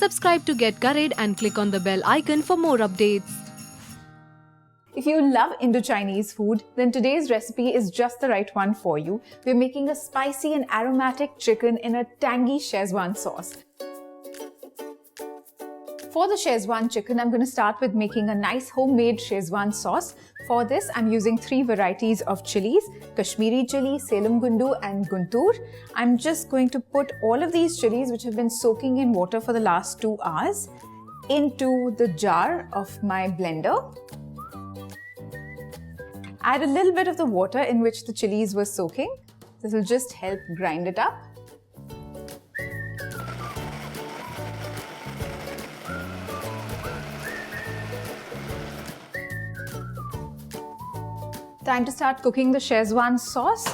Subscribe to get Curried and click on the bell icon for more updates. If you love Indo-Chinese food, then today's recipe is just the right one for you. We're making a spicy and aromatic chicken in a tangy Schezwan sauce. For the Schezwan chicken, I'm going to start with making a nice homemade Schezwan sauce. For this, I'm using 3 varieties of chilies: Kashmiri chili, Salem Gundu and Guntur. I'm just going to put all of these chilies, which have been soaking in water for the last 2 hours, into the jar of my blender. Add a little bit of the water in which the chilies were soaking. This will just help grind it up. Time to start cooking the Schezwan sauce.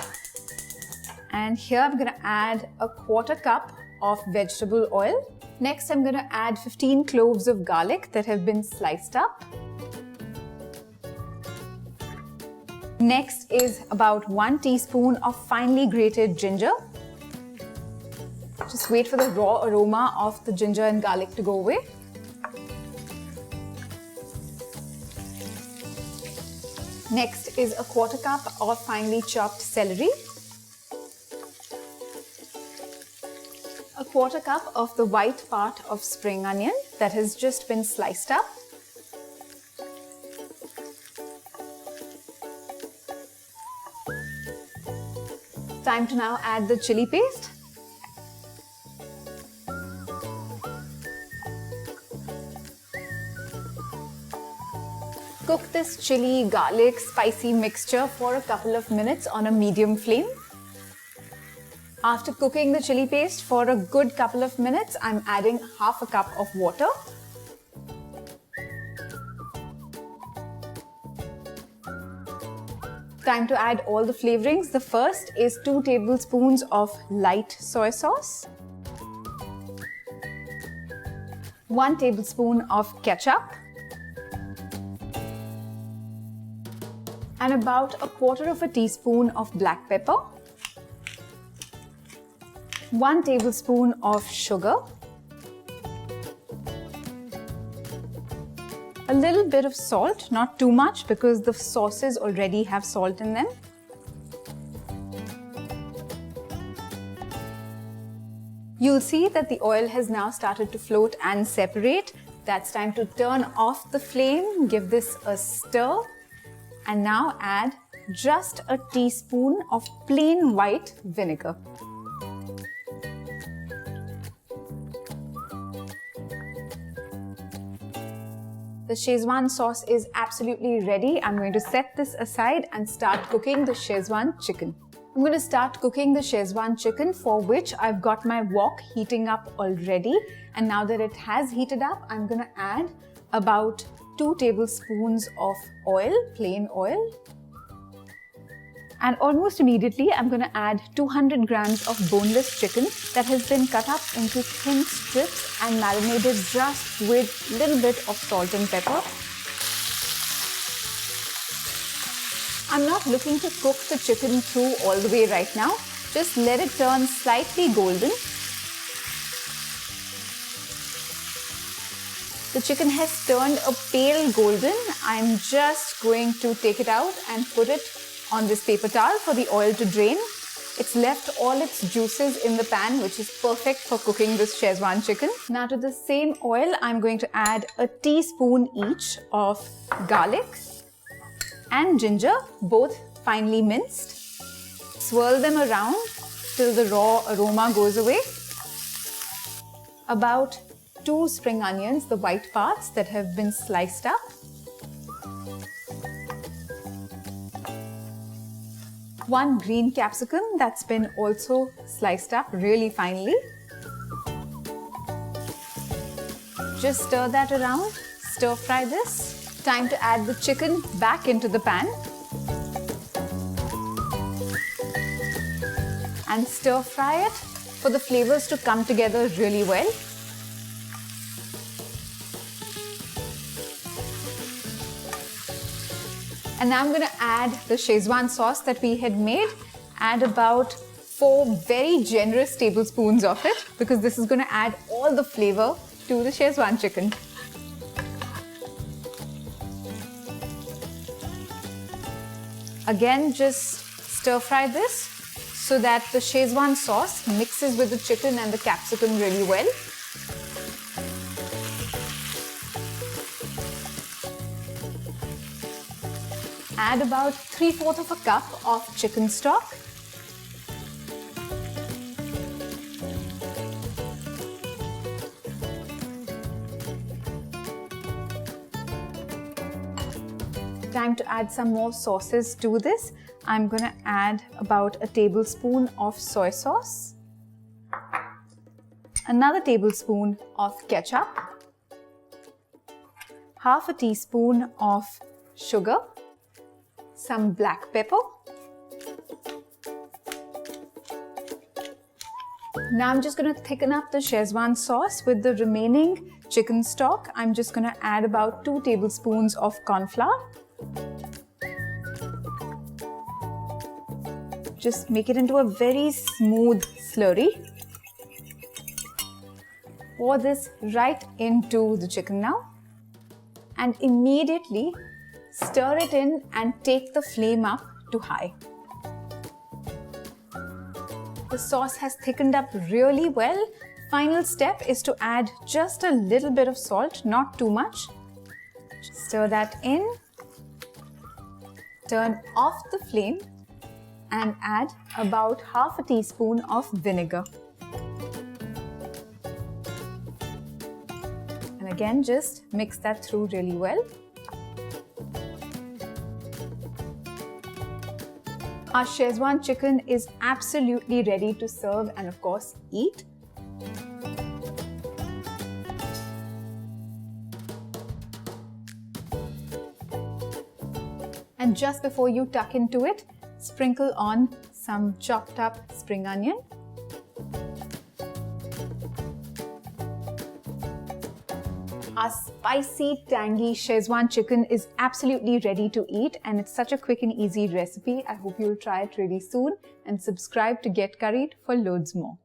And here I'm going to add a 1/4 cup of vegetable oil. Next, I'm going to add 15 cloves of garlic that have been sliced up. Next is about 1 teaspoon of finely grated ginger. Just wait for the raw aroma of the ginger and garlic to go away. Next is a 1/4 cup of finely chopped celery. A 1/4 cup of the white part of spring onion that has just been sliced up. Time to now add the chili paste. Cook this chili, garlic, spicy mixture for a couple of minutes on a medium flame. After cooking the chili paste for a good couple of minutes, I'm adding 1/2 cup of water. Time to add all the flavorings. The first is 2 tablespoons of light soy sauce, 1 tablespoon of ketchup, and about a 1/4 teaspoon of black pepper, 1 tablespoon of sugar, a little bit of salt, not too much because the sauces already have salt in them. You'll see that the oil has now started to float and separate. That's time to turn off the flame, give this a stir, and now add just a teaspoon of plain white vinegar. The Schezwan sauce is absolutely ready. I'm going to set this aside and start cooking the Schezwan chicken. I'm going to start cooking the Schezwan chicken, for which I've got my wok heating up already. And now that it has heated up, I'm going to add about 2 tablespoons of oil, plain oil. And almost immediately, I'm going to add 200 grams of boneless chicken that has been cut up into thin strips and marinated just with a little bit of salt and pepper. I'm not looking to cook the chicken through all the way right now. Just let it turn slightly golden. The chicken has turned a pale golden. I'm just going to take it out and put it on this paper towel for the oil to drain. It's left all its juices in the pan, which is perfect for cooking this Schezwan chicken. Now to the same oil, I'm going to add a teaspoon each of garlic and ginger, both finely minced. Swirl them around till the raw aroma goes away. About 2 spring onions, the white parts that have been sliced up. One green capsicum that's been also sliced up really finely. Just stir that around, stir fry this. Time to add the chicken back into the pan. And stir fry it for the flavors to come together really well. And now I'm going to add the Schezwan sauce that we had made. Add about 4 very generous tablespoons of it, because this is going to add all the flavor to the Schezwan chicken. Again, just stir fry this so that the Schezwan sauce mixes with the chicken and the capsicum really well. Add about 3/4 of a cup of chicken stock. Time to add some more sauces to this. I'm going to add about a tablespoon of soy sauce, another tablespoon of ketchup, half a teaspoon of sugar, some black pepper. Now I'm just going to thicken up the Schezwan sauce with the remaining chicken stock. I'm just going to add about 2 tablespoons of cornflour. Just make it into a very smooth slurry. Pour this right into the chicken now and immediately stir it in and take the flame up to high. The sauce has thickened up really well. Final step is to add just a little bit of salt, not too much. Stir that in. Turn off the flame and add about half a teaspoon of vinegar. And again, just mix that through really well. Our Schezwan chicken is absolutely ready to serve and of course eat. And just before you tuck into it, sprinkle on some chopped up spring onion. Our spicy, tangy Schezwan chicken is absolutely ready to eat, and it's such a quick and easy recipe. I hope you'll try it really soon and subscribe to Get Curried for loads more.